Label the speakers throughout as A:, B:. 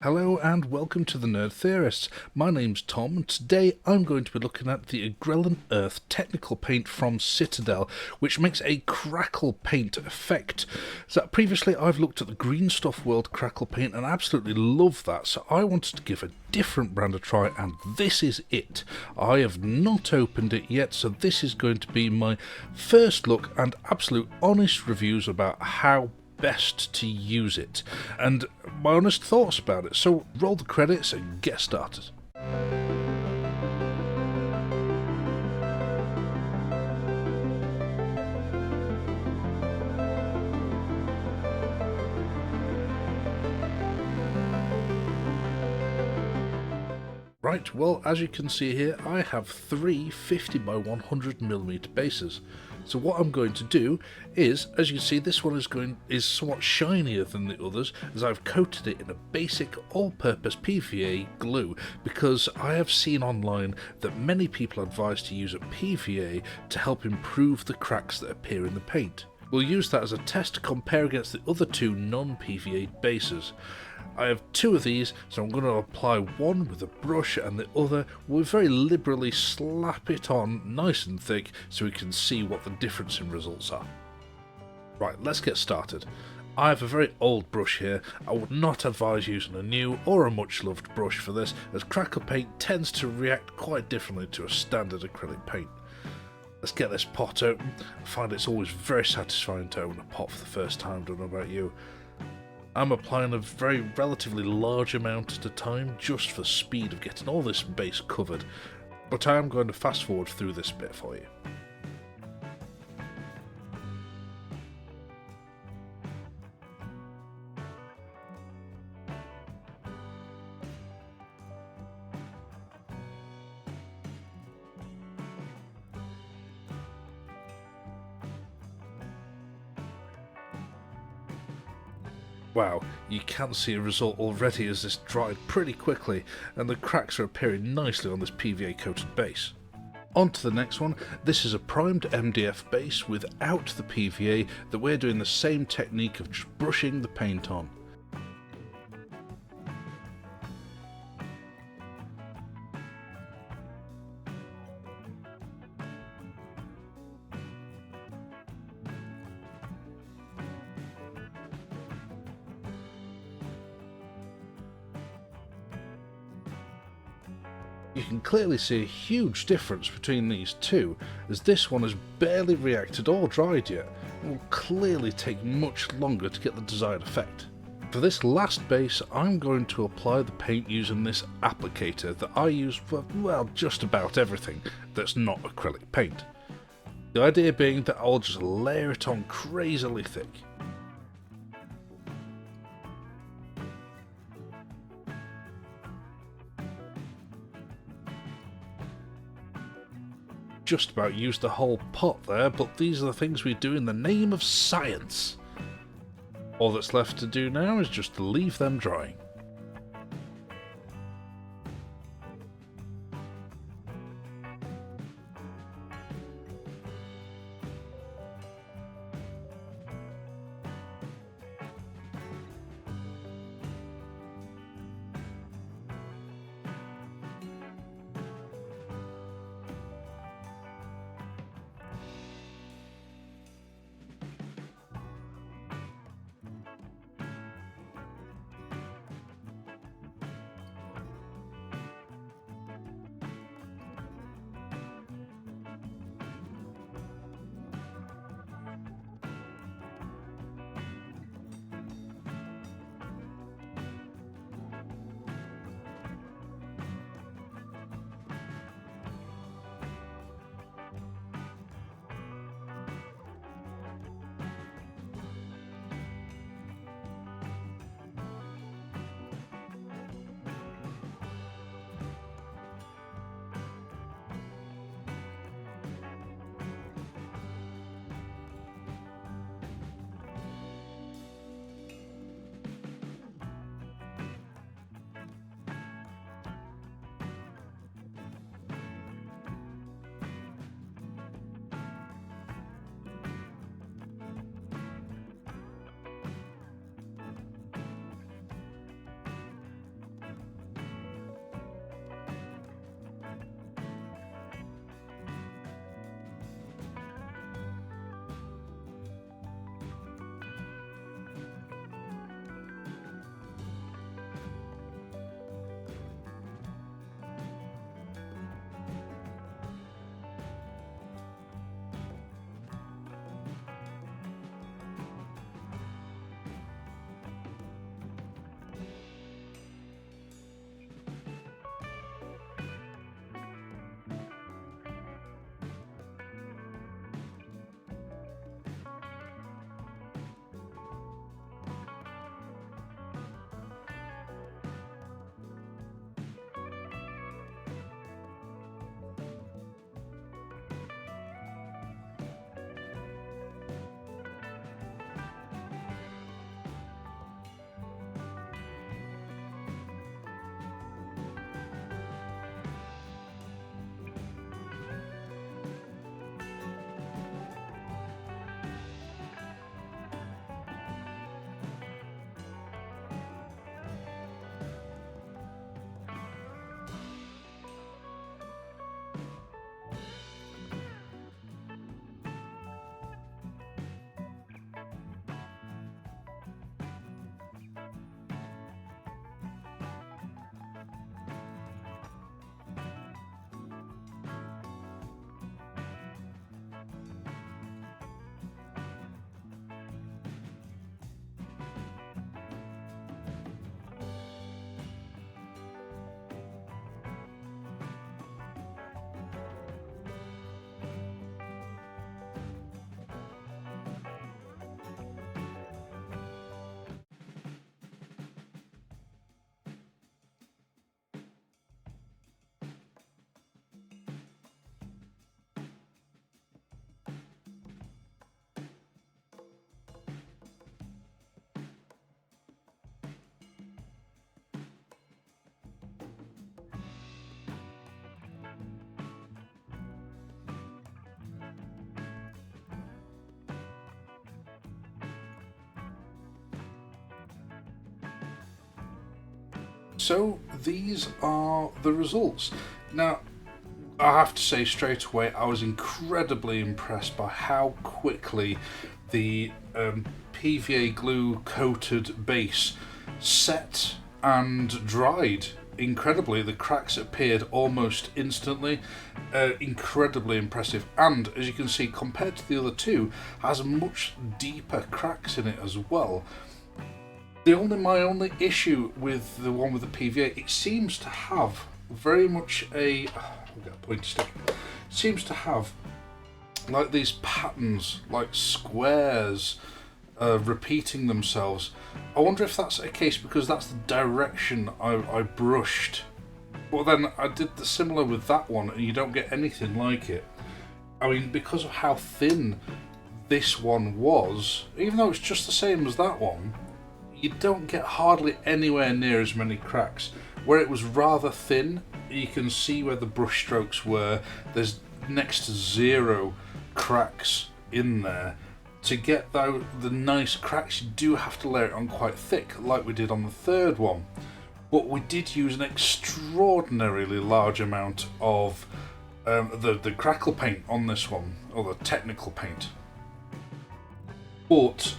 A: Hello and welcome to the Nerd Theorists. My name's Tom and today I'm going to be looking at the Agrellan Earth Technical Paint from Citadel, which makes a Crackle paint effect. So previously I've looked at the Green Stuff World Crackle paint and I absolutely love that, so I wanted to give a different brand a try and this is it. I have not opened it yet, so this is going to be my first look and absolute honest reviews about how best to use it, and my honest thoughts about it. So roll the credits and get started. Right, well, as you can see here, I have three 50 by 100mm bases. So what I'm going to do is, as you can see, this one is somewhat shinier than the others, as I've coated it in a basic all-purpose PVA glue, because I have seen online that many people advise to use a PVA to help improve the cracks that appear in the paint. We'll use that as a test to compare against the other two non-PVA bases. I have two of these, so I'm going to apply one with a brush and the other will very liberally slap it on nice and thick so we can see what the difference in results are. Right, let's get started. I have a very old brush here. I would not advise using a new or a much loved brush for this, as Crackle paint tends to react quite differently to a standard acrylic paint. Let's get this pot open. I find it's always very satisfying to open a pot for the first time, don't know about you. I'm applying a very relatively large amount at a time just for speed of getting all this base covered, but I am going to fast forward through this bit for you. Wow, you can see a result already as this dried pretty quickly and the cracks are appearing nicely on this PVA coated base. On to the next one. This is a primed MDF base without the PVA that we're doing the same technique of just brushing the paint on. You can clearly see a huge difference between these two, as this one has barely reacted or dried yet, and will clearly take much longer to get the desired effect. For this last base, I'm going to apply the paint using this applicator that I use for, well, just about everything that's not acrylic paint. The idea being that I'll just layer it on crazily thick. Just about used the whole pot there, but these are the things we do in the name of science. All that's left to do now is just to leave them drying. so these are the results. Now, I have to say straight away, I was incredibly impressed by how quickly the PVA glue coated base set and dried. Incredibly, the cracks appeared almost instantly. Incredibly impressive, and as you can see, compared to the other two, has much deeper cracks in it as well. My only issue with the one with the PVA, it seems to have very much a pointy stick. Seems to have like these patterns, like squares, repeating themselves. I wonder if that's a case because that's the direction I brushed. Well, then I did the similar with that one, and you don't get anything like it. I mean, because of how thin this one was, even though it's just the same as that one, you don't get hardly anywhere near as many cracks. Where it was rather thin, you can see where the brush strokes were. There's next to zero cracks in there. To get the nice cracks, you do have to layer it on quite thick, like we did on the third one. But we did use an extraordinarily large amount of the Crackle paint on this one, or the technical paint. But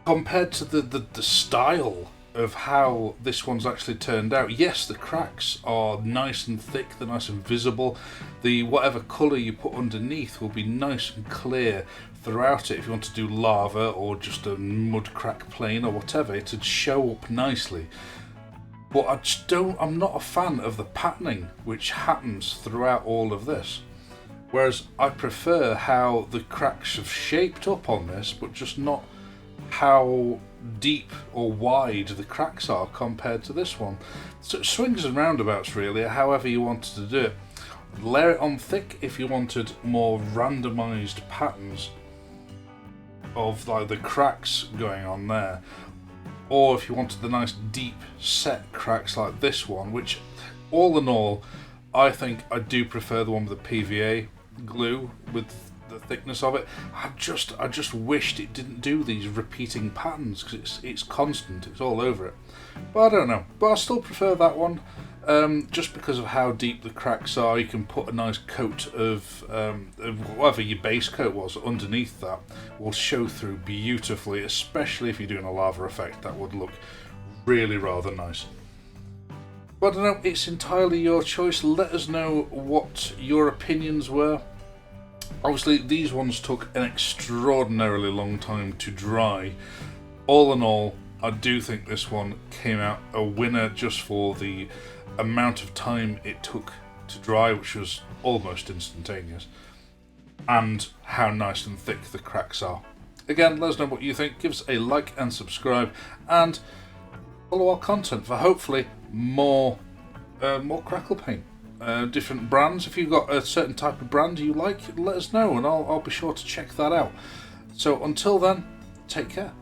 A: compared to the style of how this one's actually turned out, yes, the cracks are nice and thick, they're nice and visible. The whatever colour you put underneath will be nice and clear throughout it. If you want to do lava or just a mud crack plane or whatever, it'd show up nicely. But I'm not a fan of the patterning which happens throughout all of this. Whereas I prefer how the cracks have shaped up on this, but just not how deep or wide the cracks are compared to this one. So it swings and roundabouts really, however you wanted to do it. Layer it on thick if you wanted more randomized patterns of like the cracks going on there, or if you wanted the nice deep set cracks like this one, which all in all I think I do prefer the one with the PVA glue with the thickness of it. I just wished it didn't do these repeating patterns, because it's constant, it's all over it. But I don't know, but I still prefer that one, just because of how deep the cracks are. You can put a nice coat of whatever your base coat was underneath that, will show through beautifully, especially if you're doing a lava effect. That would look really rather nice. But I don't know, it's entirely your choice. Let us know what your opinions were. Obviously, these ones took an extraordinarily long time to dry. All in all, I do think this one came out a winner just for the amount of time it took to dry, which was almost instantaneous, and how nice and thick the cracks are. Again, let us know what you think. Give us a like and subscribe, and follow our content for hopefully more Crackle paint. Different brands. If you've got a certain type of brand you like, let us know and I'll be sure to check that out. So until then, take care.